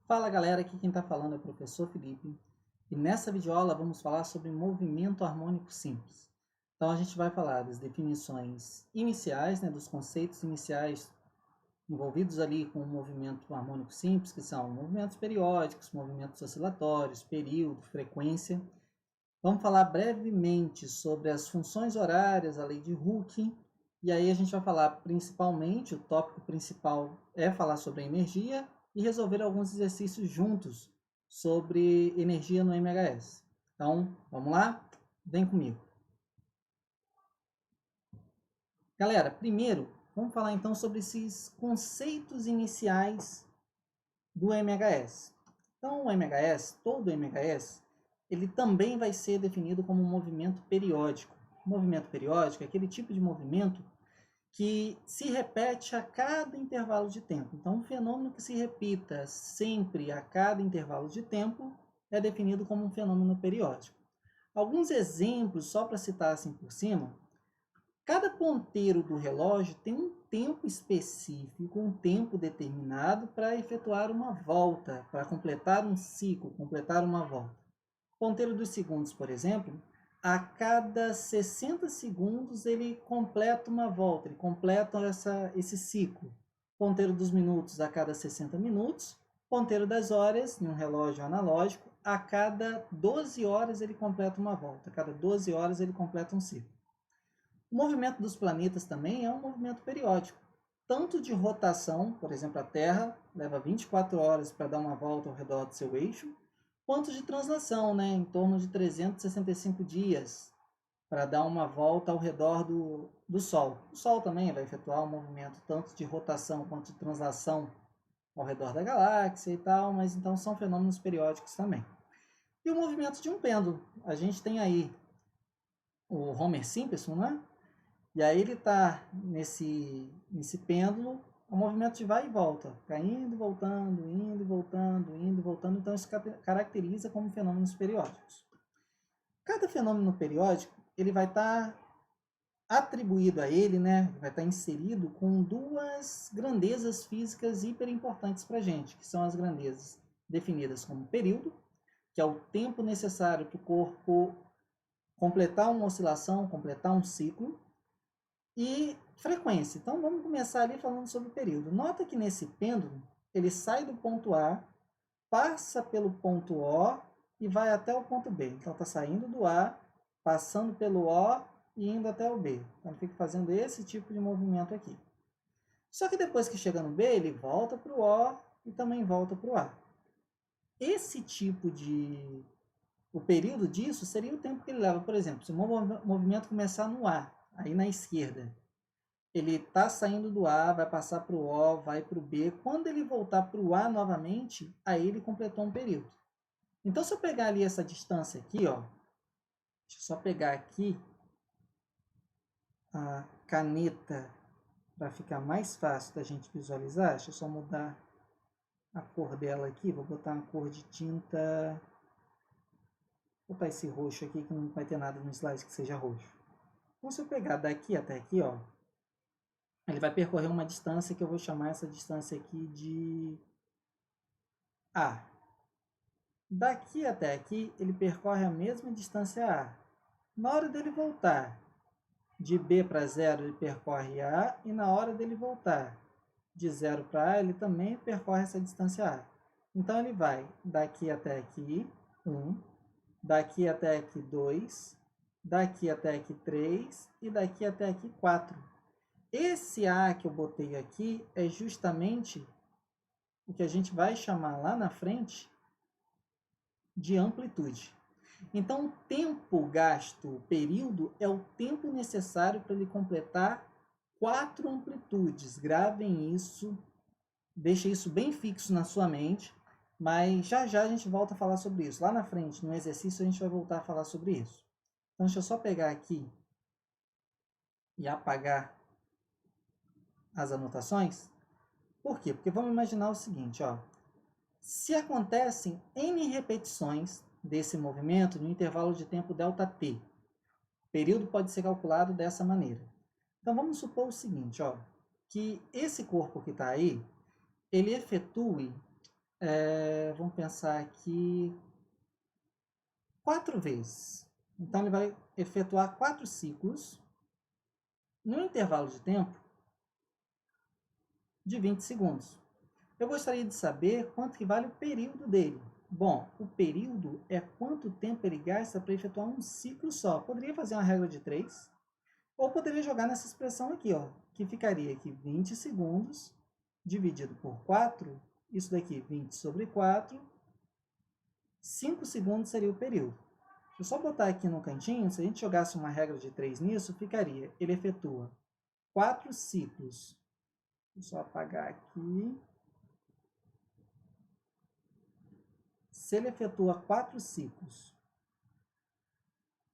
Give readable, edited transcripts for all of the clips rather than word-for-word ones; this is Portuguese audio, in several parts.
Fala galera, aqui quem está falando é o professor Felipe e nessa videoaula vamos falar sobre movimento harmônico simples. Então a gente vai falar das definições iniciais, dos conceitos iniciais envolvidos ali com o movimento harmônico simples, que são movimentos periódicos, movimentos oscilatórios, período, frequência. Vamos falar brevemente sobre as funções horárias, a lei de Hooke, e aí a gente vai falar principalmente, o tópico principal é falar sobre a energia e resolver alguns exercícios juntos sobre energia no MHS. Então, vamos lá? Vem comigo. Galera, primeiro, vamos falar então sobre esses conceitos iniciais do MHS. Então, o MHS, todo o MHS, ele também vai ser definido como um movimento periódico. O movimento periódico é aquele tipo de movimento que se repete a cada intervalo de tempo. Então, um fenômeno que se repita sempre a cada intervalo de tempo é definido como um fenômeno periódico. Alguns exemplos, só para citar assim por cima, cada ponteiro do relógio tem um tempo específico, um tempo determinado para efetuar uma volta, para completar um ciclo, completar uma volta. O ponteiro dos segundos, por exemplo, a cada 60 segundos ele completa uma volta, ele completa esse ciclo. Ponteiro dos minutos a cada 60 minutos, ponteiro das horas, em um relógio analógico, a cada 12 horas ele completa uma volta, a cada 12 horas ele completa um ciclo. O movimento dos planetas também é um movimento periódico, tanto de rotação, por exemplo, a Terra leva 24 horas para dar uma volta ao redor do seu eixo, quanto de translação, em torno de 365 dias para dar uma volta ao redor do Sol. O Sol também vai efetuar um movimento tanto de rotação quanto de translação ao redor da galáxia e tal, mas então são fenômenos periódicos também. E o movimento de um pêndulo. A gente tem aí o Homer Simpson, E aí ele está nesse pêndulo, o movimento de vai e volta, indo, voltando, indo, voltando, indo, voltando. Então isso caracteriza como fenômenos periódicos. Cada fenômeno periódico ele vai estar atribuído a ele, vai estar inserido com duas grandezas físicas hiper importantes para a gente, que são as grandezas definidas como período, que é o tempo necessário para o corpo completar uma oscilação, completar um ciclo, e frequência. Então vamos começar ali falando sobre o período. Nota que nesse pêndulo ele sai do ponto A, passa pelo ponto O e vai até o ponto B. Então está saindo do A, passando pelo O e indo até o B. Então fica fazendo esse tipo de movimento aqui. Só que depois que chega no B, ele volta para o O e também volta para o A. Esse tipo de... O período disso seria o tempo que ele leva. Por exemplo, se o movimento começar no A, aí na esquerda, ele está saindo do A, vai passar para o O, vai para o B. Quando ele voltar para o A novamente, aí ele completou um período. Então, se eu pegar ali essa distância aqui, deixa eu só pegar aqui a caneta para ficar mais fácil da gente visualizar. Deixa eu só mudar a cor dela aqui. Vou botar uma cor de tinta... Vou botar esse roxo aqui, que não vai ter nada no slide que seja roxo. Então, se eu pegar daqui até aqui, ele vai percorrer uma distância que eu vou chamar essa distância aqui de A. Daqui até aqui, ele percorre a mesma distância A. Na hora dele voltar de B para 0, ele percorre A, e na hora dele voltar de 0 para A, ele também percorre essa distância A. Então, ele vai daqui até aqui, 1, daqui até aqui 2, daqui até aqui 3 e daqui até aqui 4. Esse A que eu botei aqui é justamente o que a gente vai chamar lá na frente de amplitude. Então, o tempo gasto, o período, é o tempo necessário para ele completar 4 amplitudes. Gravem isso, deixem isso bem fixo na sua mente, mas já já a gente volta a falar sobre isso. Lá na frente, no exercício, a gente vai voltar a falar sobre isso. Então, deixa eu só pegar aqui e apagar as anotações. Por quê? Porque vamos imaginar o seguinte, se acontecem N repetições desse movimento no intervalo de tempo ΔT, o período pode ser calculado dessa maneira. Então vamos supor o seguinte, que esse corpo que está aí, ele efetue Vamos pensar aqui 4 vezes. Então, ele vai efetuar 4 ciclos no intervalo de tempo de 20 segundos. Eu gostaria de saber quanto que vale o período dele. Bom, o período é quanto tempo ele gasta para efetuar um ciclo só. Poderia fazer uma regra de 3, ou poderia jogar nessa expressão aqui, ó, que ficaria aqui 20 segundos dividido por 4, isso daqui 20 sobre 4, 5 segundos seria o período. Se eu só botar aqui no cantinho, se a gente jogasse uma regra de 3 nisso, ficaria, ele efetua 4 ciclos. Vou só apagar aqui. Se ele efetua 4 ciclos,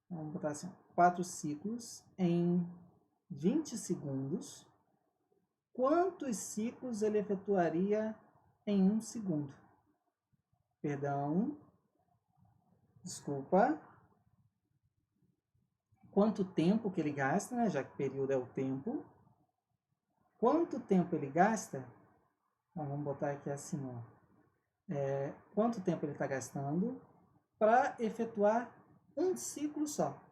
vamos botar assim, 4 ciclos em 20 segundos, quantos ciclos ele efetuaria em 1 segundo? Perdão, desculpa. Quanto tempo que ele gasta, né? Já que período é o tempo. Quanto tempo ele gasta? Então, vamos botar aqui assim, ó. Quanto tempo ele está gastando para efetuar um ciclo só.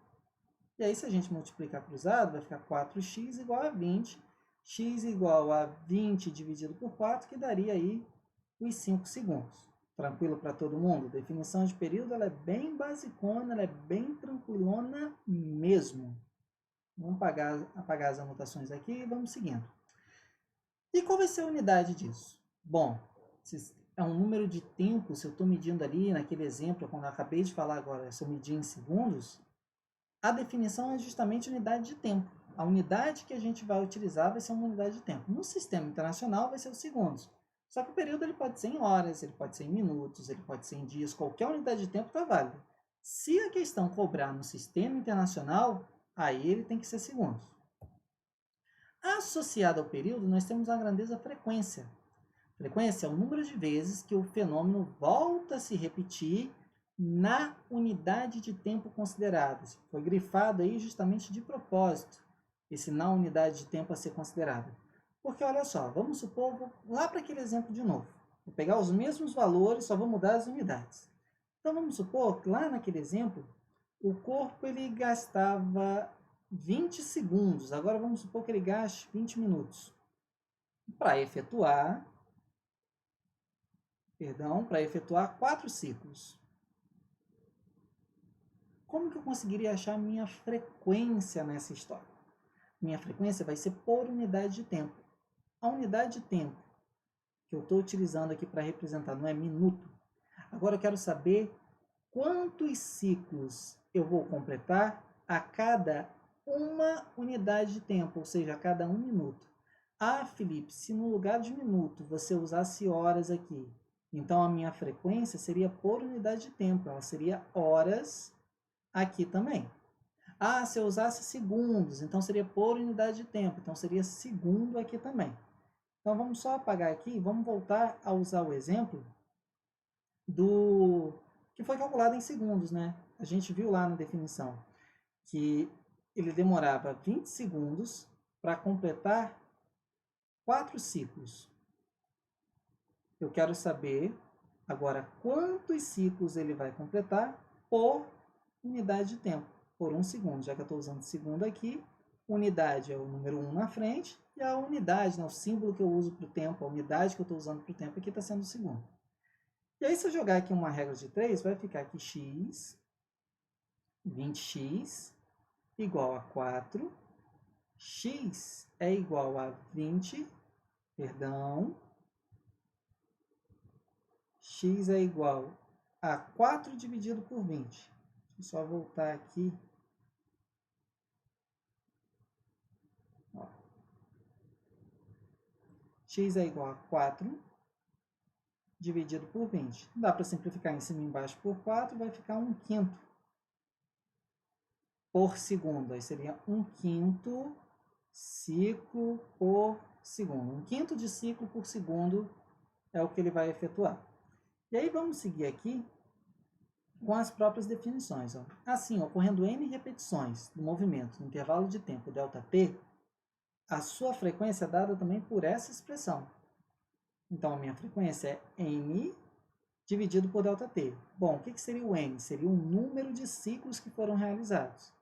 E aí, se a gente multiplicar cruzado, vai ficar 4x igual a 20. X igual a 20 dividido por 4, que daria aí os 5 segundos. Tranquilo para todo mundo? Definição de período, ela é bem basicona, ela é bem tranquilona mesmo. Vamos apagar as anotações aqui e vamos seguindo. E qual vai ser a unidade disso? Bom, é um número de tempo, se eu estou medindo ali naquele exemplo, quando eu acabei de falar agora, se eu medir em segundos, a definição é justamente unidade de tempo. A unidade que a gente vai utilizar vai ser uma unidade de tempo. No sistema internacional vai ser os segundos. Só que o período ele pode ser em horas, ele pode ser em minutos, ele pode ser em dias, qualquer unidade de tempo está válida. Se a questão cobrar no sistema internacional, aí ele tem que ser segundos. Associado ao período, nós temos a grandeza frequência. Frequência é o número de vezes que o fenômeno volta a se repetir na unidade de tempo considerada. Foi grifado aí justamente de propósito, esse na unidade de tempo a ser considerada. Porque olha só, vamos supor, vou lá para aquele exemplo de novo. Vou pegar os mesmos valores, só vou mudar as unidades. Então vamos supor que lá naquele exemplo, o corpo ele gastava 20 segundos. Agora vamos supor que ele gaste 20 minutos. Para efetuar 4 ciclos. Como que eu conseguiria achar minha frequência nessa história? Minha frequência vai ser por unidade de tempo. A unidade de tempo que eu estou utilizando aqui para representar não é minuto. Agora eu quero saber quantos ciclos eu vou completar a cada uma unidade de tempo, ou seja, a cada 1 minuto. Ah, Felipe, se no lugar de minuto você usasse horas aqui, então a minha frequência seria por unidade de tempo, ela seria horas aqui também. Ah, se eu usasse segundos, então seria por unidade de tempo, então seria segundo aqui também. Então vamos só apagar aqui e vamos voltar a usar o exemplo do que foi calculado em segundos, né? A gente viu lá na definição que ele demorava 20 segundos para completar 4 ciclos. Eu quero saber agora quantos ciclos ele vai completar por unidade de tempo, por 1 segundo. Já que eu estou usando segundo aqui, unidade é o número 1 na frente, e a unidade, né, o símbolo que eu uso para o tempo, a unidade que eu estou usando para o tempo aqui está sendo o segundo. E aí, se eu jogar aqui uma regra de 3, vai ficar aqui x, 20x, igual a 4, x é igual a 20, x é igual a 4 dividido por 20. Deixa eu só voltar aqui. Ó. X é igual a 4 dividido por 20. Dá para simplificar em cima e embaixo por 4, vai ficar 1/5 por segundo. Aí seria 1/5 ciclo por segundo. 1/5 de ciclo por segundo é o que ele vai efetuar. E aí vamos seguir aqui com as próprias definições. Ó. Assim, ocorrendo n repetições do movimento no intervalo de tempo ΔT, a sua frequência é dada também por essa expressão. Então, a minha frequência é n dividido por ΔT. Bom, o que seria o N? Seria o número de ciclos que foram realizados.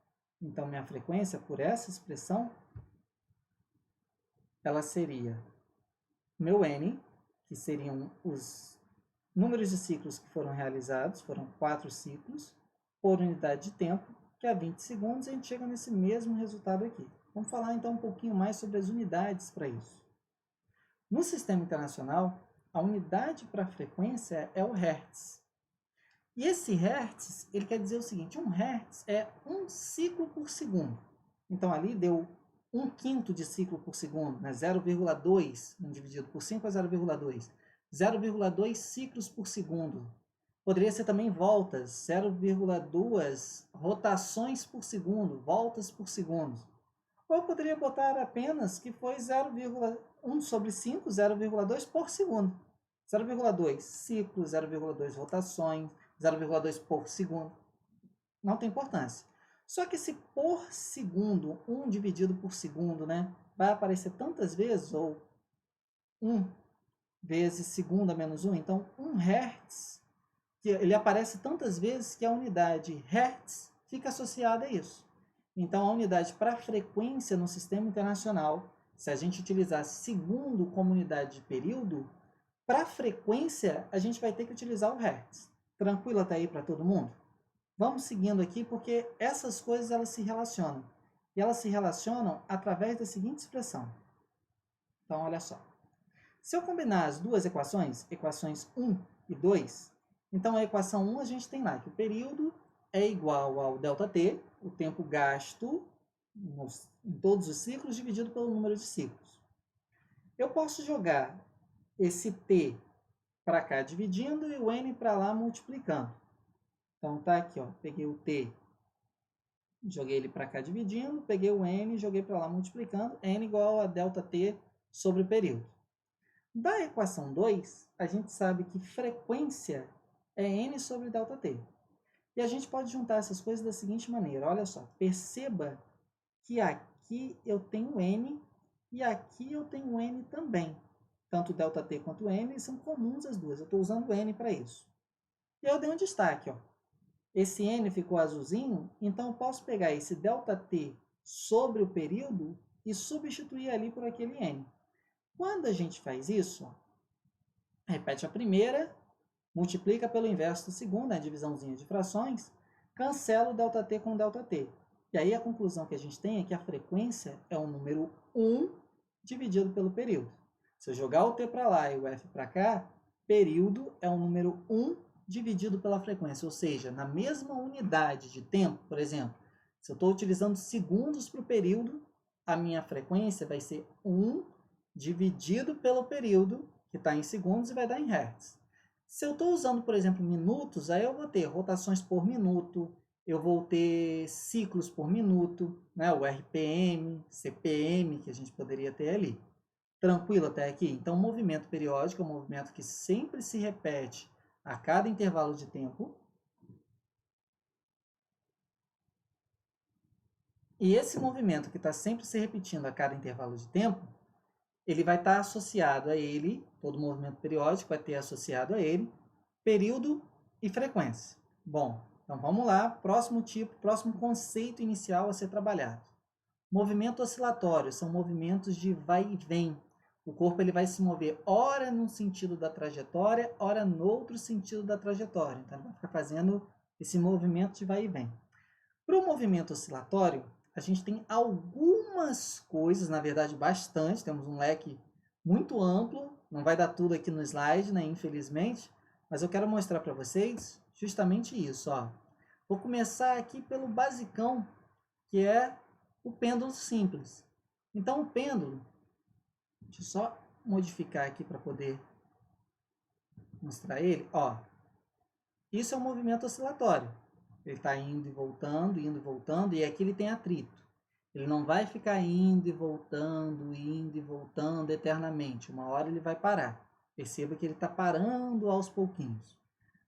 Então, minha frequência, por essa expressão, ela seria meu N, que seriam os números de ciclos que foram realizados, foram 4 ciclos, por unidade de tempo, que é 20 segundos, e a gente chega nesse mesmo resultado aqui. Vamos falar então um pouquinho mais sobre as unidades para isso. No sistema internacional, a unidade para frequência é o Hertz. E esse Hertz, ele quer dizer o seguinte, um Hertz é um ciclo por segundo. Então ali deu 1/5 de ciclo por segundo, né? 0,2 dividido por 5 é 0,2. 0,2 ciclos por segundo. Poderia ser também voltas, 0,2 rotações por segundo, voltas por segundo. Ou eu poderia botar apenas que foi 0,1 sobre 5, 0,2 por segundo. 0,2 ciclos, 0,2 rotações, 0,2 por segundo. Não tem importância. Só que esse por segundo, 1 dividido por segundo, né, vai aparecer tantas vezes, ou 1 vezes segunda menos 1, então 1 Hertz, que ele aparece tantas vezes que a unidade Hertz fica associada a isso. Então, a unidade para frequência no sistema internacional, se a gente utilizar segundo como unidade de período, para frequência a gente vai ter que utilizar o Hertz. Tranquilo até aí para todo mundo? Vamos seguindo aqui porque essas coisas elas se relacionam. E elas se relacionam através da seguinte expressão. Então, olha só. Se eu combinar as duas equações, equações 1 e 2, então a equação 1 a gente tem lá que o período é igual ao ΔT, o tempo gasto em todos os ciclos, dividido pelo número de ciclos. Eu posso jogar esse T para cá dividindo e o N para lá multiplicando. Então tá aqui, ó, peguei o T, joguei ele para cá dividindo, peguei o N, joguei para lá multiplicando, N igual a ΔT sobre o período. Da equação 2, a gente sabe que frequência é N sobre ΔT. E a gente pode juntar essas coisas da seguinte maneira, olha só, perceba que aqui eu tenho N e aqui eu tenho N também. Tanto ΔT quanto N são comuns as duas, eu estou usando N para isso. E eu dei um destaque, ó. Esse N ficou azulzinho, então eu posso pegar esse ΔT sobre o período e substituir ali por aquele N. Quando a gente faz isso, ó, repete a primeira, multiplica pelo inverso da segunda, a divisãozinha de frações, cancela o ΔT com ΔT. E aí a conclusão que a gente tem é que a frequência é o número 1 dividido pelo período. Se eu jogar o T para lá e o F para cá, período é o número 1 dividido pela frequência. Ou seja, na mesma unidade de tempo, por exemplo, se eu estou utilizando segundos para o período, a minha frequência vai ser 1 dividido pelo período, que está em segundos, e vai dar em hertz. Se eu estou usando, por exemplo, minutos, aí eu vou ter rotações por minuto, eu vou ter ciclos por minuto, né? O RPM, CPM, que a gente poderia ter ali. Tranquilo até aqui? Então, o movimento periódico é um movimento que sempre se repete a cada intervalo de tempo. E esse movimento que está sempre se repetindo a cada intervalo de tempo, ele vai estar associado a ele, todo movimento periódico vai ter associado a ele, período e frequência. Bom, então vamos lá, próximo tipo, próximo conceito inicial a ser trabalhado. Movimento oscilatório, são movimentos de vai e vem. O corpo ele vai se mover ora num sentido da trajetória, ora no outro sentido da trajetória. Então, ele vai ficar fazendo esse movimento de vai e vem. Para o movimento oscilatório, a gente tem algumas coisas, na verdade bastante, temos um leque muito amplo, não vai dar tudo aqui no slide, né, infelizmente, mas eu quero mostrar para vocês justamente isso. Ó. Vou começar aqui pelo basicão, que é o pêndulo simples. Então, o pêndulo, deixa eu só modificar aqui para poder mostrar ele. Ó, isso é um movimento oscilatório. Ele está indo e voltando, e aqui ele tem atrito. Ele não vai ficar indo e voltando eternamente. Uma hora ele vai parar. Perceba que ele está parando aos pouquinhos.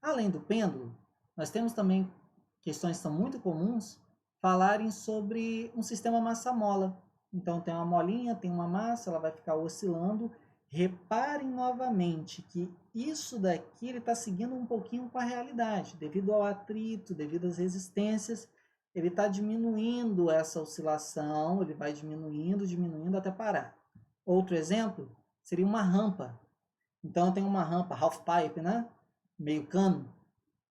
Além do pêndulo, nós temos também questões que são muito comuns, falarem sobre um sistema massa-mola. Então, tem uma molinha, tem uma massa, ela vai ficar oscilando. Reparem novamente que isso daqui ele está seguindo um pouquinho com a realidade, devido ao atrito, devido às resistências, ele está diminuindo essa oscilação, ele vai diminuindo, diminuindo até parar. Outro exemplo seria uma rampa. Então eu tenho uma rampa half pipe, né? Meio cano,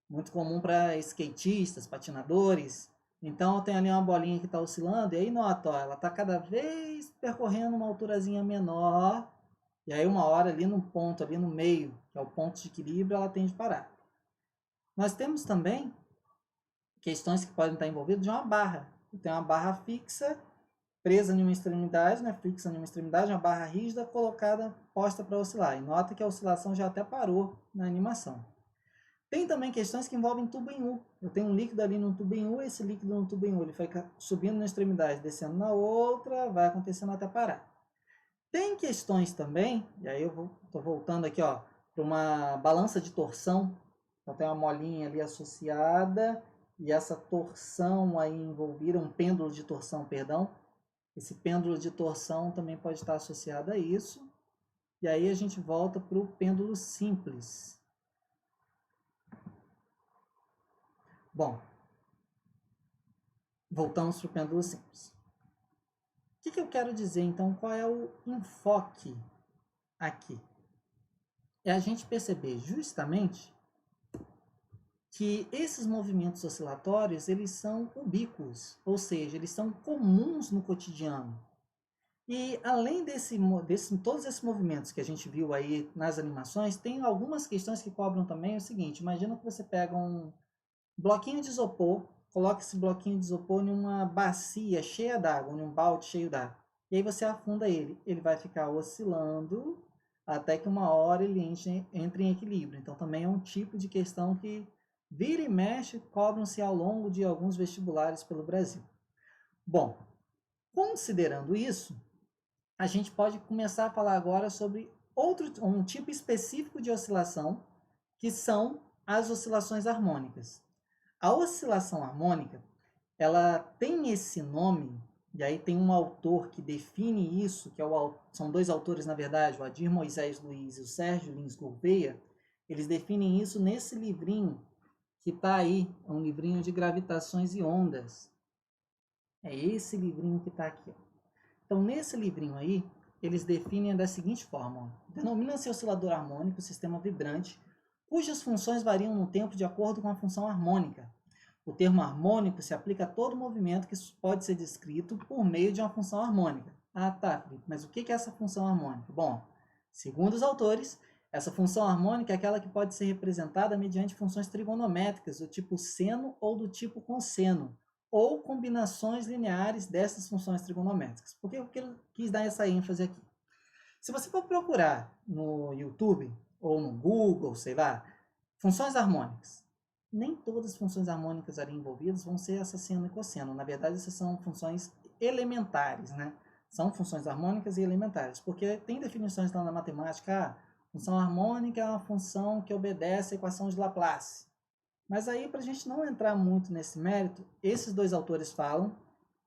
muito comum para skatistas, patinadores. Então eu tenho ali uma bolinha que está oscilando, e aí nota, ó, ela está cada vez percorrendo uma alturazinha menor, e aí uma hora ali no ponto, ali no meio, que é o ponto de equilíbrio, ela tende a parar. Nós temos também questões que podem estar envolvidas de uma barra. Eu tenho uma barra fixa, presa em uma extremidade, né, fixa em uma extremidade, uma barra rígida colocada, posta para oscilar. E nota que a oscilação já até parou na animação. Tem também questões que envolvem tubo em U. Eu tenho um líquido ali no tubo em U, esse líquido no tubo em U ele fica subindo na extremidade, descendo na outra, vai acontecendo até parar. Tem questões também, e aí eu estou voltando aqui para uma balança de torção. Então tem uma molinha ali associada, e essa torção aí envolvida, um pêndulo de torção, perdão. Esse pêndulo de torção também pode estar associado a isso. E aí a gente volta para o pêndulo simples. Bom, voltamos para o pêndulo simples. O que eu quero dizer, então? Qual é o enfoque aqui? É a gente perceber justamente que esses movimentos oscilatórios, eles são ubíquos, ou seja, eles são comuns no cotidiano. E além todos esses movimentos que a gente viu aí nas animações, tem algumas questões que cobram também o seguinte: imagina que você pega um bloquinho de isopor, coloca esse bloquinho de isopor em uma bacia cheia d'água, em um balde cheio d'água, e aí você afunda ele. Ele vai ficar oscilando até que uma hora ele entre em equilíbrio. Então também é um tipo de questão que vira e mexe, cobram-se ao longo de alguns vestibulares pelo Brasil. Bom, considerando isso, a gente pode começar a falar agora sobre um tipo específico de oscilação, que são as oscilações harmônicas. A oscilação harmônica, ela tem esse nome, e aí tem um autor que define isso, que são dois autores, na verdade, o Adir Moisés Luiz e o Sérgio Lins Gouveia. Eles definem isso nesse livrinho que está aí, é um livrinho de gravitações e ondas. É esse livrinho que está aqui. Então, nesse livrinho aí, eles definem da seguinte forma: denomina-se oscilador harmônico, sistema vibrante, cujas funções variam no tempo de acordo com a função harmônica. O termo harmônico se aplica a todo movimento que pode ser descrito por meio de uma função harmônica. Ah, tá, Felipe, mas o que é essa função harmônica? Bom, segundo os autores, essa função harmônica é aquela que pode ser representada mediante funções trigonométricas do tipo seno ou do tipo cosseno, ou combinações lineares dessas funções trigonométricas. Por que eu quis dar essa ênfase aqui? Se você for procurar no YouTube ou no Google, sei lá, funções harmônicas, nem todas as funções harmônicas ali envolvidas vão ser essa seno e cosseno. Na verdade, essas são funções elementares, né? São funções harmônicas e elementares, porque tem definições lá na matemática. Função harmônica é uma função que obedece à equação de Laplace. Mas aí, para a gente não entrar muito nesse mérito, esses dois autores falam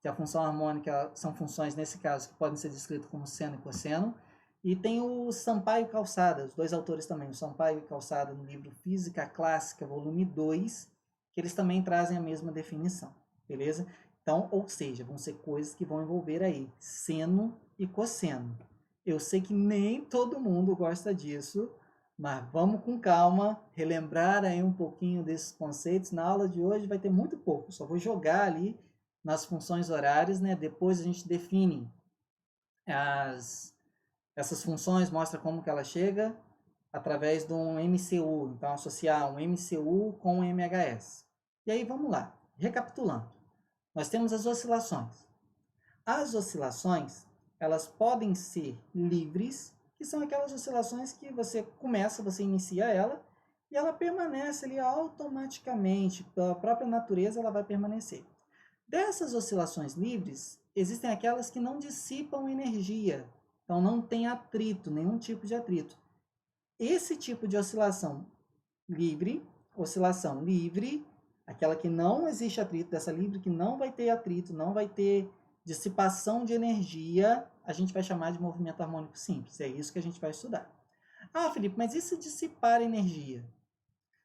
que a função harmônica são funções, nesse caso, que podem ser descritas como seno e cosseno. E tem o Sampaio e Calçada, os dois autores também, o Sampaio e Calçada, no livro Física Clássica, volume 2, que eles também trazem a mesma definição, beleza? Então, ou seja, vão ser coisas que vão envolver aí seno e cosseno. Eu sei que nem todo mundo gosta disso, mas vamos com calma, relembrar aí um pouquinho desses conceitos. Na aula de hoje vai ter muito pouco, só vou jogar ali nas funções horárias, né? Depois a gente define essas funções, mostra como que ela chega através de um MCU. Então, associar um MCU com um MHS. E aí, vamos lá. Recapitulando. Nós temos as oscilações. As oscilações, elas podem ser livres, que são aquelas oscilações que você inicia ela, e ela permanece ali automaticamente, pela própria natureza ela vai permanecer. Dessas oscilações livres, existem aquelas que não dissipam energia, então não tem atrito, nenhum tipo de atrito. Esse tipo de oscilação livre, aquela que não existe atrito, dessa livre que não vai ter atrito, não vai ter dissipação de energia, a gente vai chamar de movimento harmônico simples. É isso que a gente vai estudar. Ah, Felipe, mas e se dissipar energia?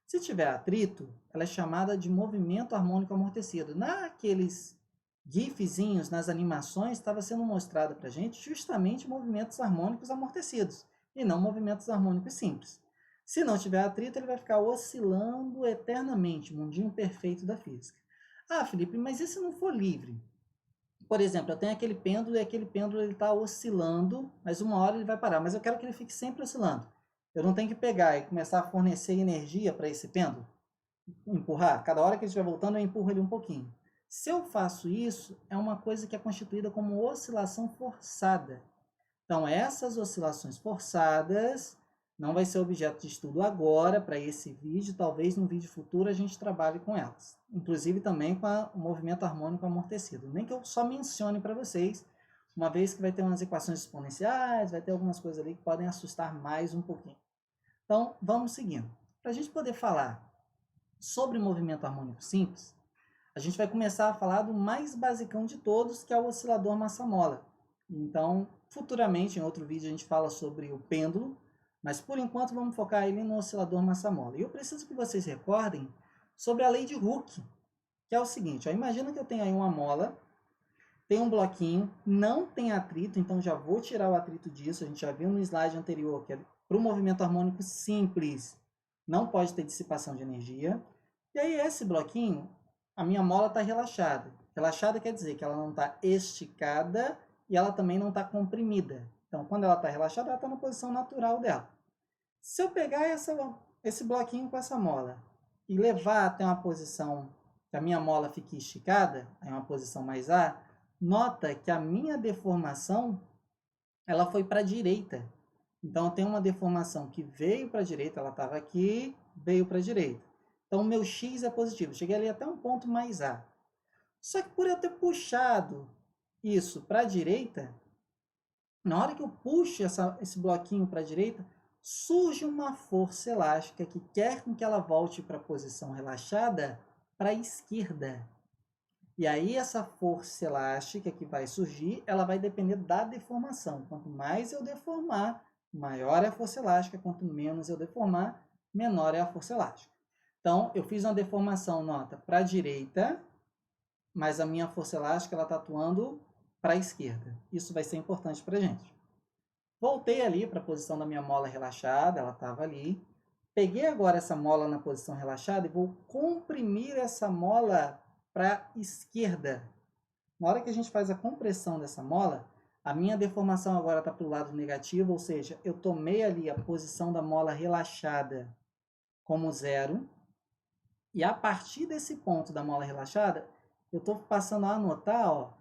Se tiver atrito, ela é chamada de movimento harmônico amortecido. Naqueles gifzinhos, nas animações, estava sendo mostrado para a gente justamente movimentos harmônicos amortecidos, e não movimentos harmônicos simples. Se não tiver atrito, ele vai ficar oscilando eternamente, mundinho perfeito da física. Ah, Felipe, mas e se não for livre? Por exemplo, eu tenho aquele pêndulo e aquele pêndulo está oscilando, mas uma hora ele vai parar. Mas eu quero que ele fique sempre oscilando. Eu não tenho que pegar e começar a fornecer energia para esse pêndulo, empurrar. Cada hora que ele estiver voltando, eu empurro ele um pouquinho. Se eu faço isso, é uma coisa que é constituída como oscilação forçada. Então, essas oscilações forçadas não vai ser objeto de estudo agora para esse vídeo, talvez no vídeo futuro a gente trabalhe com elas. Inclusive também com o movimento harmônico amortecido. Nem que eu só mencione para vocês, uma vez que vai ter umas equações exponenciais, vai ter algumas coisas ali que podem assustar mais um pouquinho. Então, vamos seguindo. Para a gente poder falar sobre movimento harmônico simples, a gente vai começar a falar do mais basicão de todos, que é o oscilador massa-mola. Então, futuramente, em outro vídeo, a gente fala sobre o pêndulo, mas por enquanto vamos focar ele no oscilador massa-mola. E eu preciso que vocês recordem sobre a lei de Hooke, que é o seguinte, ó, imagina que eu tenho aí uma mola, tem um bloquinho, não tem atrito, então já vou tirar o atrito disso, a gente já viu no slide anterior, que é para o movimento harmônico simples, não pode ter dissipação de energia. E aí esse bloquinho, a minha mola está relaxada. Relaxada quer dizer que ela não está esticada e ela também não está comprimida. Então, quando ela está relaxada, ela está na posição natural dela. Se eu pegar esse bloquinho com essa mola e levar até uma posição que a minha mola fique esticada, aí uma posição mais A, nota que a minha deformação ela foi para a direita. Então, eu tenho uma deformação que veio para a direita, ela estava aqui, veio para a direita. Então, o meu x é positivo. Cheguei ali até um ponto mais A. Só que por eu ter puxado isso para a direita, na hora que eu puxo esse bloquinho para a direita, surge uma força elástica que quer que ela volte para a posição relaxada para a esquerda. E aí essa força elástica que vai surgir, ela vai depender da deformação. Quanto mais eu deformar, maior é a força elástica. Quanto menos eu deformar, menor é a força elástica. Então, eu fiz uma deformação, nota, para a direita, mas a minha força elástica está atuando para a esquerda. Isso vai ser importante para a gente. Voltei ali para a posição da minha mola relaxada, ela estava ali. Peguei agora essa mola na posição relaxada e vou comprimir essa mola para a esquerda. Na hora que a gente faz a compressão dessa mola, a minha deformação agora está para o lado negativo, ou seja, eu tomei ali a posição da mola relaxada como zero. E a partir desse ponto da mola relaxada, eu estou passando a anotar, ó,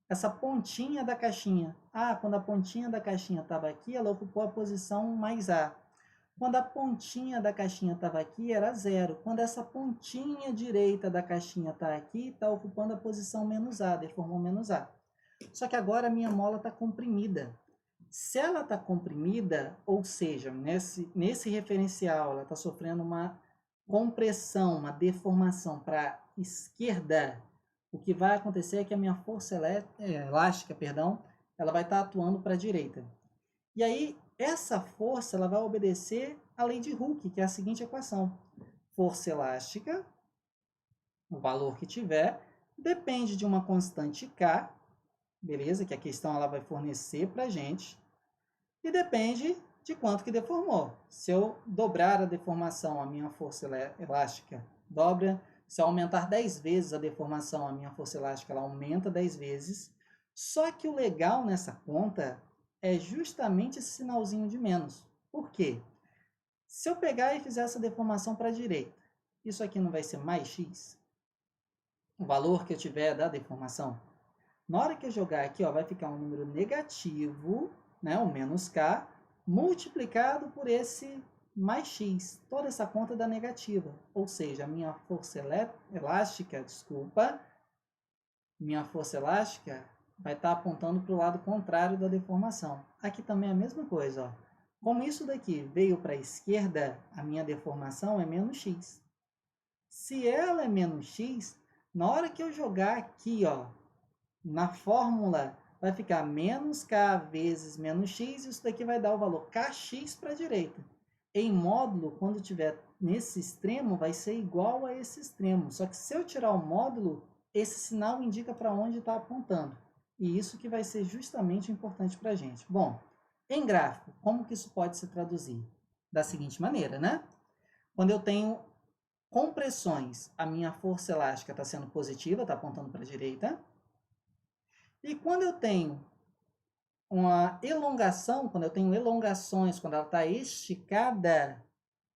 essa pontinha da caixinha. Ah, quando a pontinha da caixinha estava aqui, ela ocupou a posição mais A. Quando a pontinha da caixinha estava aqui, era zero. Quando essa pontinha direita da caixinha está aqui, está ocupando a posição menos A, deformou menos A. Só que agora a minha mola está comprimida. Se ela está comprimida, ou seja, nesse referencial, ela está sofrendo uma compressão, uma deformação para a esquerda, o que vai acontecer é que a minha força elástica, ela vai estar atuando para a direita. E aí, essa força ela vai obedecer à lei de Hooke, que é a seguinte equação. Força elástica, o valor que tiver, depende de uma constante K, beleza? Que a questão ela vai fornecer para a gente. E depende de quanto que deformou. Se eu dobrar a deformação, a minha força elástica dobra. Se eu aumentar 10 vezes a deformação, a minha força elástica ela aumenta 10 vezes. Só que o legal nessa conta é justamente esse sinalzinho de menos. Por quê? Se eu pegar e fizer essa deformação para a direita, isso aqui não vai ser mais x? O valor que eu tiver da deformação. Na hora que eu jogar aqui, ó, vai ficar um número negativo, né, o menos k, multiplicado por esse mais x. Toda essa conta dá negativa. Ou seja, a minha força elástica, minha força elástica vai estar apontando para o lado contrário da deformação. Aqui também é a mesma coisa. Ó. Como isso daqui veio para a esquerda, a minha deformação é menos x. Se ela é menos x, na hora que eu jogar aqui, ó, na fórmula vai ficar menos k vezes menos x, e isso daqui vai dar o valor kx para a direita. Em módulo, quando tiver nesse extremo, vai ser igual a esse extremo. Só que se eu tirar o módulo, esse sinal indica para onde está apontando. E isso que vai ser justamente importante para a gente. Bom, em gráfico, como que isso pode se traduzir? Da seguinte maneira, né? Quando eu tenho compressões, a minha força elástica está sendo positiva, está apontando para a direita. E quando eu tenho uma elongação, quando eu tenho elongações, quando ela está esticada,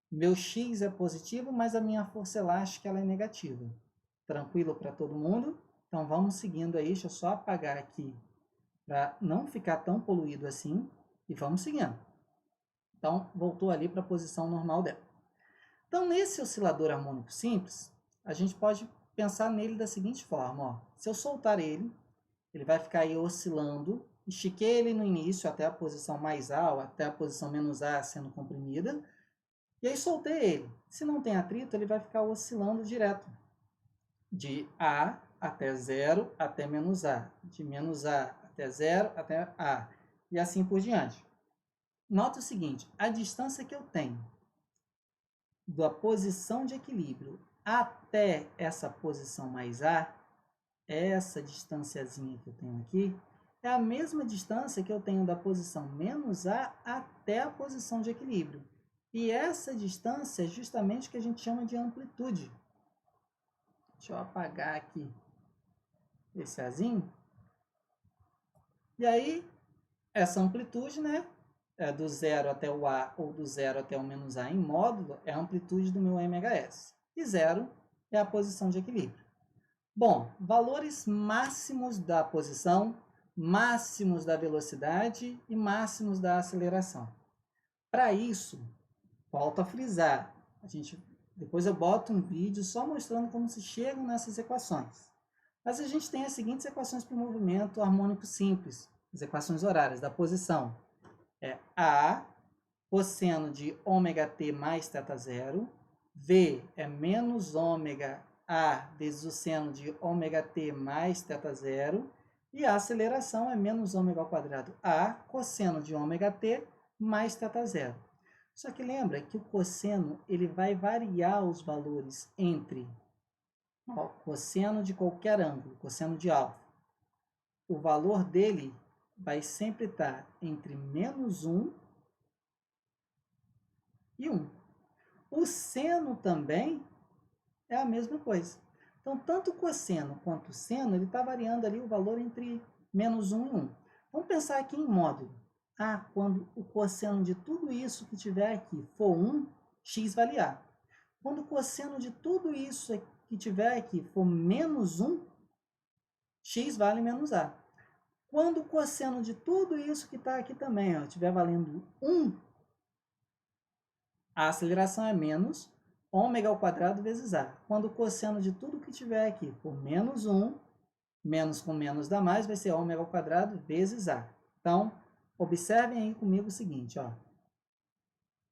meu x é positivo, mas a minha força elástica ela é negativa. Tranquilo para todo mundo? Então vamos seguindo aí, deixa eu só apagar aqui para não ficar tão poluído assim, e vamos seguindo. Então voltou ali para a posição normal dela. Então nesse oscilador harmônico simples, a gente pode pensar nele da seguinte forma, ó. Se eu soltar ele, ele vai ficar aí oscilando, estiquei ele no início até a posição mais A ou até a posição menos A sendo comprimida, e aí soltei ele. Se não tem atrito, ele vai ficar oscilando direto, de A até 0 até menos A, de menos A até 0 até A, e assim por diante. Nota o seguinte, a distância que eu tenho da posição de equilíbrio até essa posição mais A, essa distanciazinha que eu tenho aqui, é a mesma distância que eu tenho da posição menos A até a posição de equilíbrio. E essa distância é justamente o que a gente chama de amplitude. Deixa eu apagar aqui esse Azinho. E aí, essa amplitude, né, é do 0 até o A ou do 0 até o menos A em módulo, é a amplitude do meu MHS. E 0 é a posição de equilíbrio. Bom, valores máximos da posição, máximos da velocidade e máximos da aceleração. Para isso, volto a frisar, depois eu boto um vídeo só mostrando como se chegam nessas equações. Mas a gente tem as seguintes equações para o movimento harmônico simples, as equações horárias da posição. É A, cosseno de ômega-t mais θ0, V é menos ômega A vezes o seno de ômega-t mais θ0, e a aceleração é menos ômega ao quadrado A, cosseno de ômega-t mais θ0. Só que lembra que o cosseno ele vai variar os valores entre cosseno de qualquer ângulo, cosseno de alfa. O valor dele vai sempre estar entre menos 1 e 1. O seno também é a mesma coisa. Então, tanto o cosseno quanto o seno, ele está variando ali o valor entre menos 1 e 1. Vamos pensar aqui em módulo. Quando o cosseno de tudo isso que tiver aqui for 1, x vale A. Quando o cosseno de tudo isso que tiver aqui for menos 1, x vale menos A. Quando o cosseno de tudo isso que está aqui também estiver valendo 1, a aceleração é menos ômega ao quadrado vezes A. Quando o cosseno de tudo que tiver aqui for menos 1, menos com menos dá mais, vai ser ômega ao quadrado vezes A. Então, observem aí comigo o seguinte, ó.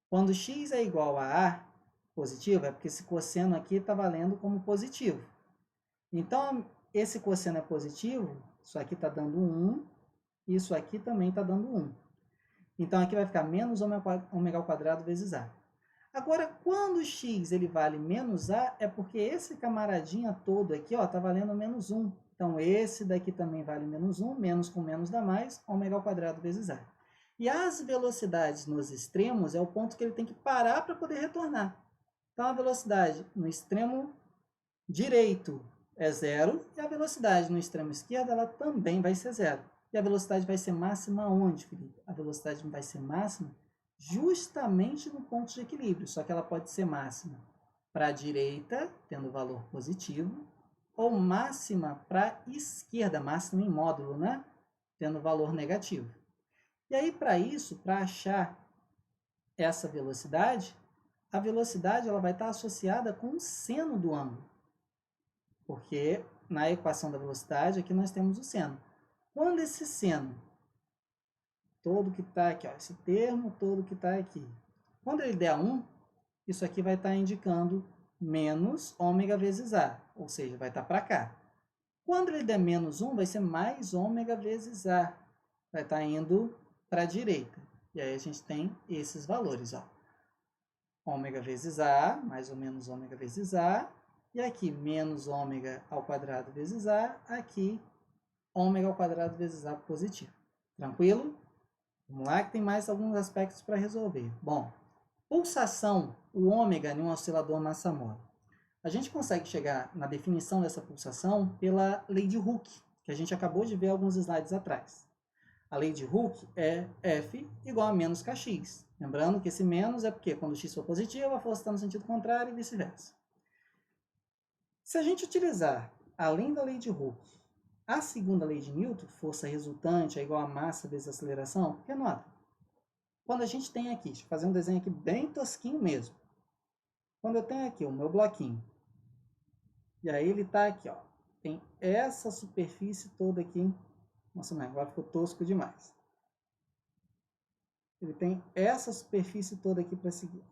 Quando x é igual a A, positivo, é porque esse cosseno aqui está valendo como positivo. Então, esse cosseno é positivo, isso aqui está dando 1, isso aqui também está dando 1. Então, aqui vai ficar menos ômega ao quadrado vezes A. Agora, quando x ele vale menos A, é porque esse camaradinha todo aqui está valendo menos 1. Então, esse daqui também vale menos 1, menos com menos dá mais, ômega ao quadrado vezes A. E as velocidades nos extremos é o ponto que ele tem que parar para poder retornar. Então, a velocidade no extremo direito é 0, e a velocidade no extremo esquerdo ela também vai ser 0. E a velocidade vai ser máxima onde, Felipe? A velocidade vai ser máxima justamente no ponto de equilíbrio, só que ela pode ser máxima para a direita, tendo valor positivo, ou máxima para a esquerda, máxima em módulo, né? Tendo valor negativo. E aí, para isso, para achar essa velocidade, a velocidade ela vai estar associada com o seno do ângulo. Porque na equação da velocidade, aqui nós temos o seno. Quando esse seno todo que está aqui, ó, esse termo todo que está aqui, quando ele der 1, isso aqui vai estar indicando menos ômega vezes A, ou seja, vai estar para cá. Quando ele der menos 1, vai ser mais ômega vezes A. Vai estar indo para a direita. E aí a gente tem esses valores, ó. Ômega vezes A, mais ou menos ômega vezes A. E aqui, menos ômega ao quadrado vezes A. Aqui, ômega ao quadrado vezes A positivo. Tranquilo? Vamos lá que tem mais alguns aspectos para resolver. Bom, pulsação, o ômega em um oscilador massa-mole. A gente consegue chegar na definição dessa pulsação pela lei de Hooke, que a gente acabou de ver alguns slides atrás. A lei de Hooke é F igual a menos kx. Lembrando que esse menos é porque quando x for positivo, a força está no sentido contrário e vice-versa. Se a gente utilizar, além da lei de Hooke, a segunda lei de Newton, força resultante é igual a massa vezes aceleração, porque nota, quando a gente tem aqui, deixa eu fazer um desenho aqui bem tosquinho mesmo. Quando eu tenho aqui o meu bloquinho, e aí ele está aqui, ó, tem essa superfície toda aqui. Nossa, mas agora ficou tosco demais. Ele tem essa superfície toda aqui para seguir.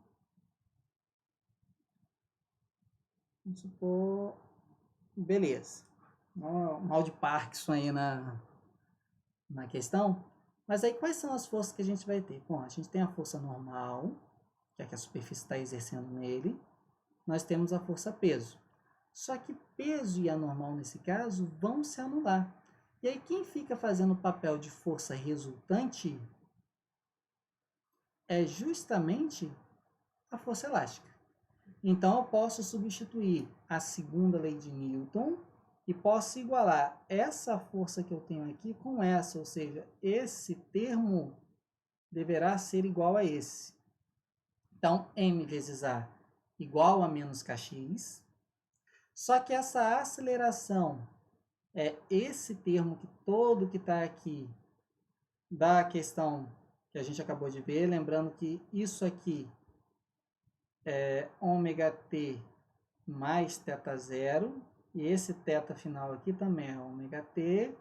Vamos supor... Beleza. Mal de Parkinson aí na questão. Mas aí quais são as forças que a gente vai ter? Bom, a gente tem a força normal, que é a que a superfície está exercendo nele. Nós temos a força peso. Só que peso e a normal, nesse caso, vão se anular. E aí quem fica fazendo o papel de força resultante é justamente a força elástica. Então, eu posso substituir a segunda lei de Newton e posso igualar essa força que eu tenho aqui com essa, ou seja, esse termo deverá ser igual a esse. Então, m vezes a igual a menos kx. Só que essa aceleração é esse termo que todo que está aqui da questão que a gente acabou de ver. Lembrando que isso aqui é ômega t mais θ0. E esse θ final aqui também é ômega t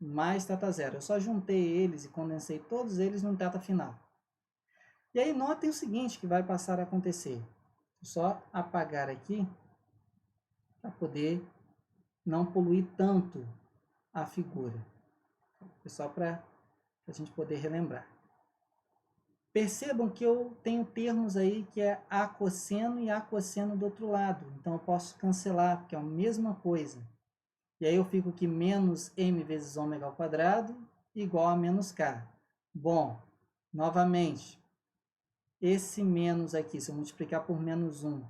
mais θ0. Eu só juntei eles e condensei todos eles num θ final. E aí notem o seguinte que vai passar a acontecer. Vou só apagar aqui para poder não poluir tanto a figura. Só para a gente poder relembrar. Percebam que eu tenho termos aí que é A cosseno e A cosseno do outro lado. Então, eu posso cancelar, porque é a mesma coisa. E aí eu fico que menos m vezes ômega ao quadrado igual a menos k. Bom, novamente, esse menos aqui, se eu multiplicar por menos 1,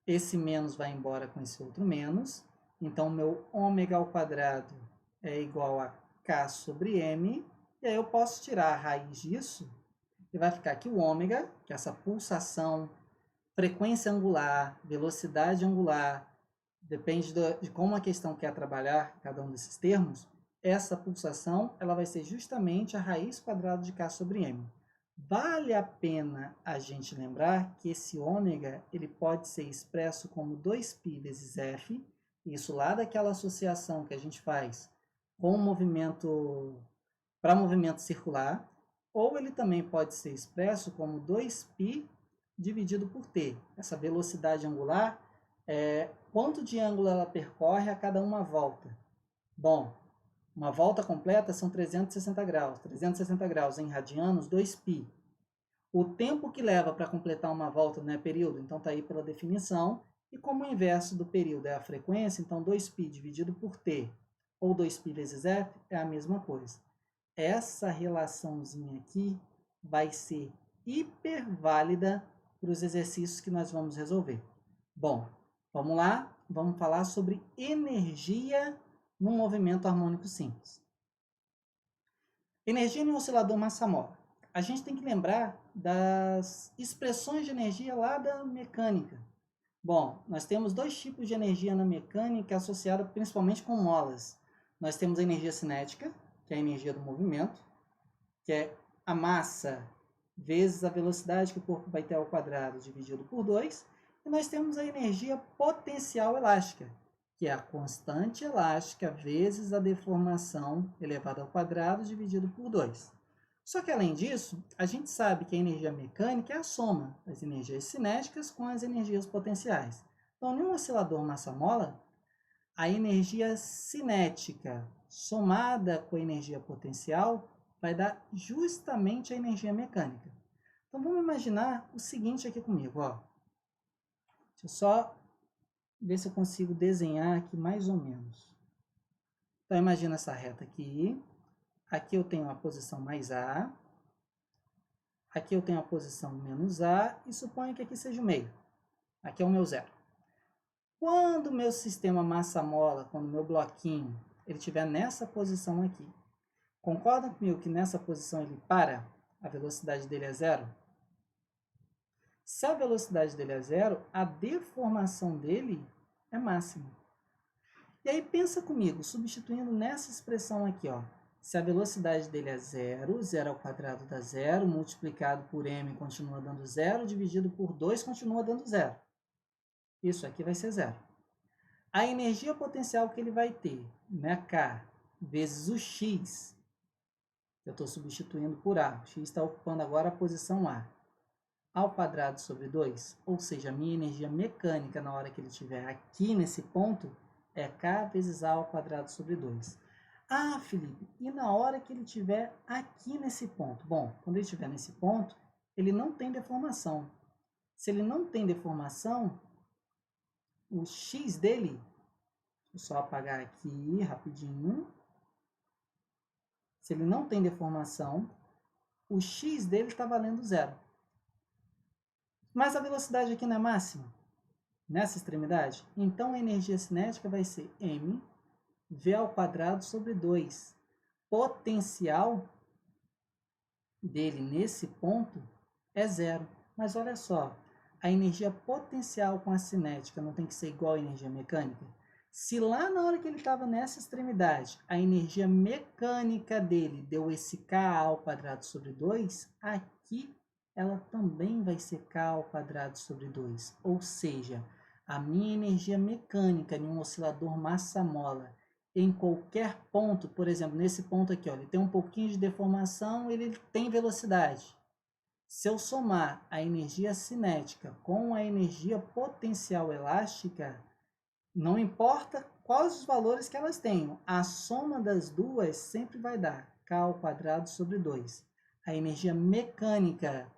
esse menos vai embora com esse outro menos. Então, meu ômega ao quadrado é igual a k sobre m. E aí eu posso tirar a raiz disso e vai ficar aqui o ômega, que é essa pulsação, frequência angular, velocidade angular, depende de como a questão quer trabalhar cada um desses termos. Essa pulsação ela vai ser justamente a raiz quadrada de k sobre m. Vale a pena a gente lembrar que esse ômega ele pode ser expresso como 2π vezes f, isso lá daquela associação que a gente faz com o movimento para movimento circular, ou ele também pode ser expresso como 2π dividido por t. Essa velocidade angular é quanto de ângulo ela percorre a cada uma volta. Bom, uma volta completa são 360 graus. 360 graus em radianos, 2π. O tempo que leva para completar uma volta não é período, então está aí pela definição. E como o inverso do período é a frequência, então 2π dividido por t, ou 2π vezes f, é a mesma coisa. Essa relaçãozinha aqui vai ser hiper válida para os exercícios que nós vamos resolver. Bom, vamos lá, vamos falar sobre energia no movimento harmônico simples. Energia no oscilador massa-mole. A gente tem que lembrar das expressões de energia lá da mecânica. Bom, nós temos dois tipos de energia na mecânica associada principalmente com molas. Nós temos a energia cinética, que é a energia do movimento, que é a massa vezes a velocidade que o corpo vai ter ao quadrado dividido por 2. E nós temos a energia potencial elástica, que é a constante elástica vezes a deformação elevada ao quadrado dividido por 2. Só que, além disso, a gente sabe que a energia mecânica é a soma das energias cinéticas com as energias potenciais. Então, em um oscilador massa-mola, a energia cinética somada com a energia potencial vai dar justamente a energia mecânica. Então, vamos imaginar o seguinte aqui comigo, ó. Deixa eu só ver se eu consigo desenhar aqui mais ou menos. Então, imagina essa reta aqui. Aqui eu tenho a posição mais A. Aqui eu tenho a posição menos A. E suponho que aqui seja o meio. Aqui é o meu zero. Quando o meu sistema massa-mola, quando o meu bloquinho, ele estiver nessa posição aqui, concordam comigo que nessa posição ele para? A velocidade dele é zero? Se a velocidade dele é zero, a deformação dele é máxima. E aí pensa comigo, substituindo nessa expressão aqui, ó. Se a velocidade dele é zero, zero ao quadrado dá zero, multiplicado por m continua dando zero, dividido por 2 continua dando zero. Isso aqui vai ser zero. A energia potencial que ele vai ter, né, K, vezes o x, eu estou substituindo por A. O x está ocupando agora a posição A. Ao quadrado sobre 2, ou seja, a minha energia mecânica na hora que ele estiver aqui nesse ponto, é K vezes A ao quadrado sobre 2. Ah, Felipe, e na hora que ele estiver aqui nesse ponto? Bom, quando ele estiver nesse ponto, ele não tem deformação. Se ele não tem deformação, o x dele, deixa eu só apagar aqui rapidinho. Se ele não tem deformação, o x dele está valendo zero. Mas a velocidade aqui não é máxima? Nessa extremidade? Então a energia cinética vai ser m v ao quadrado sobre 2. Potencial dele nesse ponto é zero. Mas olha só, a energia potencial com a cinética não tem que ser igual à energia mecânica? Se lá na hora que ele estava nessa extremidade, a energia mecânica dele deu esse K ao quadrado sobre 2, aqui ela também vai ser K ao quadrado sobre 2. Ou seja, a minha energia mecânica em um oscilador massa-mola, em qualquer ponto, por exemplo, nesse ponto aqui, ó, ele tem um pouquinho de deformação, ele tem velocidade. Se eu somar a energia cinética com a energia potencial elástica, não importa quais os valores que elas tenham, a soma das duas sempre vai dar K ao quadrado sobre 2. A energia mecânica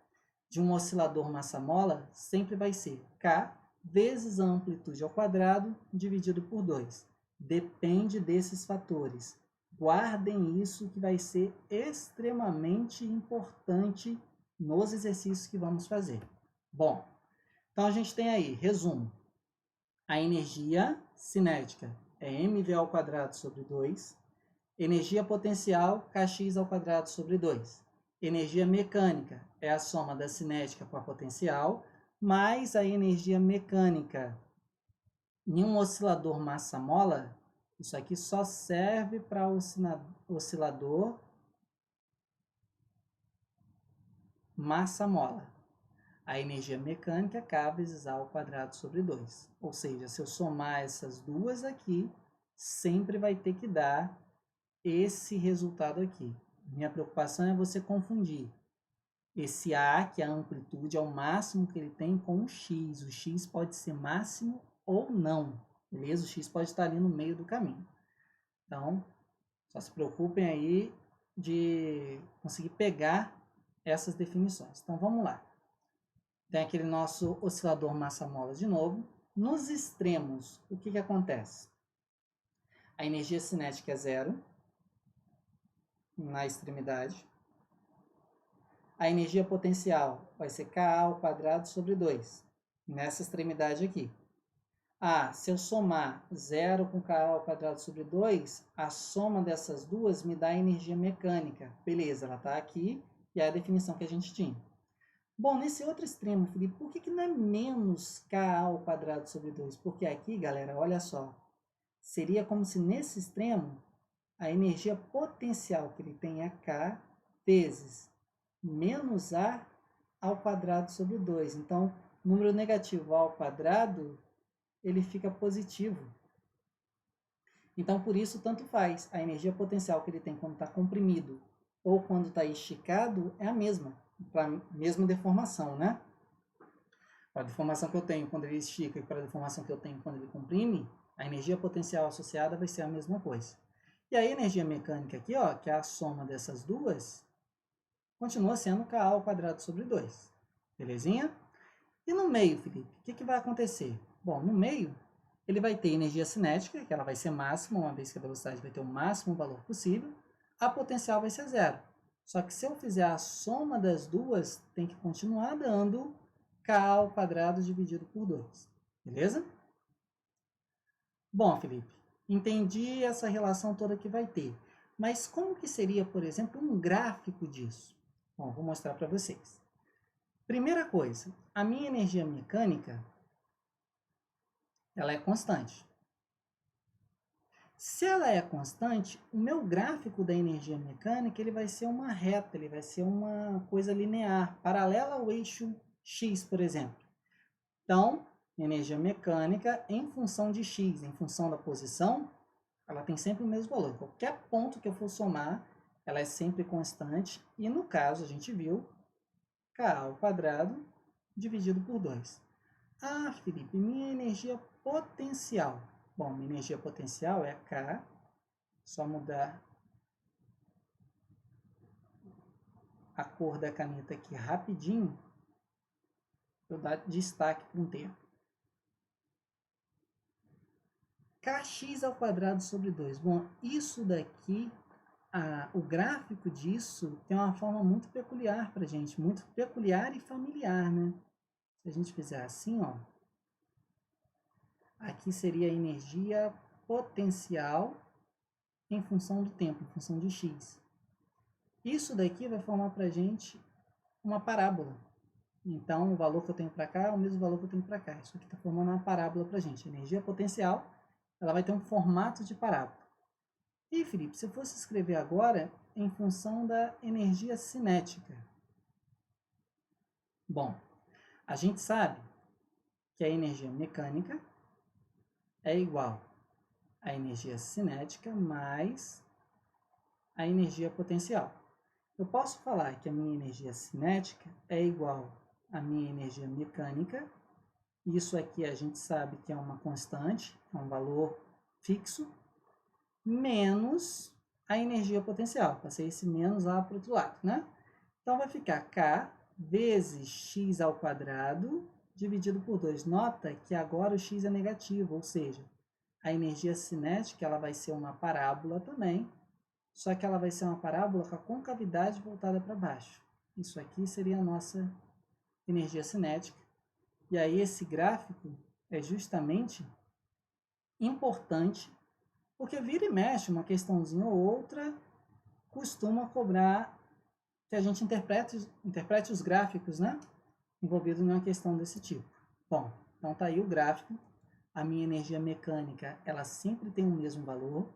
de um oscilador massa-mola sempre vai ser K vezes a amplitude ao quadrado dividido por 2. Depende desses fatores. Guardem isso que vai ser extremamente importante nos exercícios que vamos fazer. Bom, então a gente tem aí, resumo. A energia cinética é mv ao quadrado sobre 2. Energia potencial, kx ao quadrado sobre 2. Energia mecânica é a soma da cinética com a potencial, mais a energia mecânica. Em um oscilador massa-mola, isso aqui só serve para oscilador massa-mola. A energia mecânica é K vezes A ao quadrado sobre 2. Ou seja, se eu somar essas duas aqui, sempre vai ter que dar esse resultado aqui. Minha preocupação é você confundir esse A, que é a amplitude, é o máximo que ele tem, com o X. O X pode ser máximo ou não, beleza? O X pode estar ali no meio do caminho. Então, só se preocupem aí de conseguir pegar essas definições. Então, vamos lá. Tem aquele nosso oscilador massa-mola de novo. Nos extremos, o que acontece? A energia cinética é zero na extremidade. A energia potencial vai ser Ka ao quadrado sobre 2, nessa extremidade aqui. Se eu somar 0 com Ka ao quadrado sobre 2, a soma dessas duas me dá a energia mecânica. Beleza, ela está aqui e é a definição que a gente tinha. Bom, nesse outro extremo, Felipe, por que não é menos Ka ao quadrado sobre 2? Porque aqui, galera, olha só, seria como se nesse extremo a energia potencial que ele tem é K vezes menos A ao quadrado sobre 2. Então, número negativo ao quadrado, ele fica positivo. Então, por isso, tanto faz. A energia potencial que ele tem quando está comprimido ou quando está esticado é a mesma, para a mesma deformação, né? Para a deformação que eu tenho quando ele estica e para a deformação que eu tenho quando ele comprime, a energia potencial associada vai ser a mesma coisa. E a energia mecânica aqui, ó, que é a soma dessas duas, continua sendo Ka ao quadrado sobre 2. Belezinha? E no meio, Felipe, o que vai acontecer? Bom, no meio, ele vai ter energia cinética, que ela vai ser máxima, uma vez que a velocidade vai ter o máximo valor possível. A potencial vai ser zero. Só que se eu fizer a soma das duas, tem que continuar dando K ao quadrado dividido por 2. Beleza? Bom, Felipe, entendi essa relação toda que vai ter. Mas como que seria, por exemplo, um gráfico disso? Bom, vou mostrar para vocês. Primeira coisa, a minha energia mecânica, ela é constante. Se ela é constante, o meu gráfico da energia mecânica ele vai ser uma reta, ele vai ser uma coisa linear, paralela ao eixo X, por exemplo. Então, energia mecânica em função de X, em função da posição, ela tem sempre o mesmo valor. Qualquer ponto que eu for somar, ela é sempre constante. E no caso, a gente viu K ao quadrado dividido por 2. Ah, Felipe, minha energia potencial. Bom, minha energia potencial é K, só mudar a cor da caneta aqui rapidinho, eu dar destaque para um termo. Kx ao quadrado sobre 2. Bom, isso daqui, o gráfico disso tem uma forma muito peculiar para a gente, muito peculiar e familiar, né? Se a gente fizer assim, ó, aqui seria a energia potencial em função do tempo, em função de x. Isso daqui vai formar para a gente uma parábola. Então, o valor que eu tenho para cá é o mesmo valor que eu tenho para cá. Isso aqui está formando uma parábola para a gente. A energia potencial, ela vai ter um formato de parábola. E, Felipe, se eu fosse escrever agora em função da energia cinética. Bom, a gente sabe que a energia mecânica é igual à energia cinética mais a energia potencial. Eu posso falar que a minha energia cinética é igual à minha energia mecânica. Isso aqui a gente sabe que é uma constante, é um valor fixo, menos a energia potencial. Passei esse menos lá para o outro lado, né? Então vai ficar K vezes x ao quadrado dividido por 2. Nota que agora o x é negativo, ou seja, a energia cinética ela vai ser uma parábola também, só que ela vai ser uma parábola com a concavidade voltada para baixo. Isso aqui seria a nossa energia cinética. E aí esse gráfico é justamente importante, porque vira e mexe uma questãozinha ou outra, costuma cobrar que a gente interprete os gráficos, né? Envolvidos em uma questão desse tipo. Bom, então tá aí o gráfico. A minha energia mecânica, ela sempre tem o mesmo valor.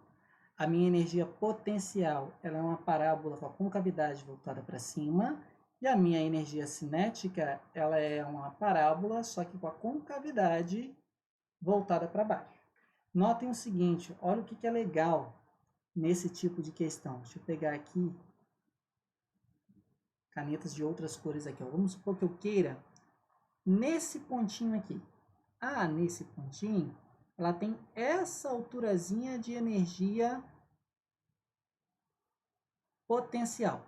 A minha energia potencial, ela é uma parábola com a concavidade voltada para cima. E a minha energia cinética, ela é uma parábola, só que com a concavidade voltada para baixo. Notem o seguinte, olha o que é legal nesse tipo de questão. Deixa eu pegar aqui canetas de outras cores aqui. Ó. Vamos supor que eu queira nesse pontinho aqui. Nesse pontinho, ela tem essa alturazinha de energia potencial.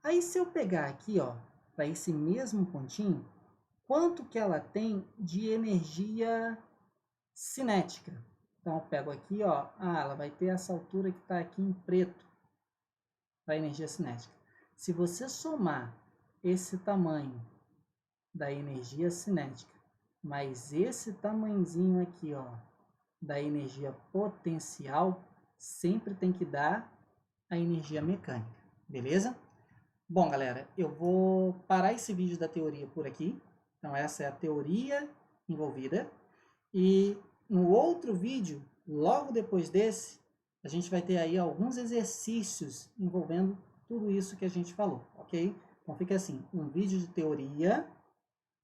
Aí, se eu pegar aqui, ó, para esse mesmo pontinho, quanto que ela tem de energia cinética? Então, eu pego aqui, ó, ela vai ter essa altura que está aqui em preto, para energia cinética. Se você somar esse tamanho da energia cinética mais esse tamanhozinho aqui, ó, da energia potencial, sempre tem que dar a energia mecânica, beleza? Bom, galera, eu vou parar esse vídeo da teoria por aqui. Então, essa é a teoria envolvida. E no outro vídeo, logo depois desse, a gente vai ter aí alguns exercícios envolvendo tudo isso que a gente falou, ok? Então, fica assim, um vídeo de teoria,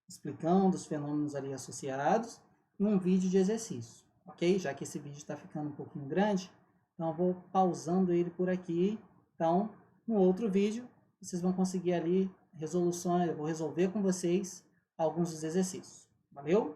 explicando os fenômenos ali associados, e um vídeo de exercício, ok? Já que esse vídeo está ficando um pouquinho grande, então eu vou pausando ele por aqui. Então, no outro vídeo, vocês vão conseguir ali resoluções, eu vou resolver com vocês alguns dos exercícios. Valeu?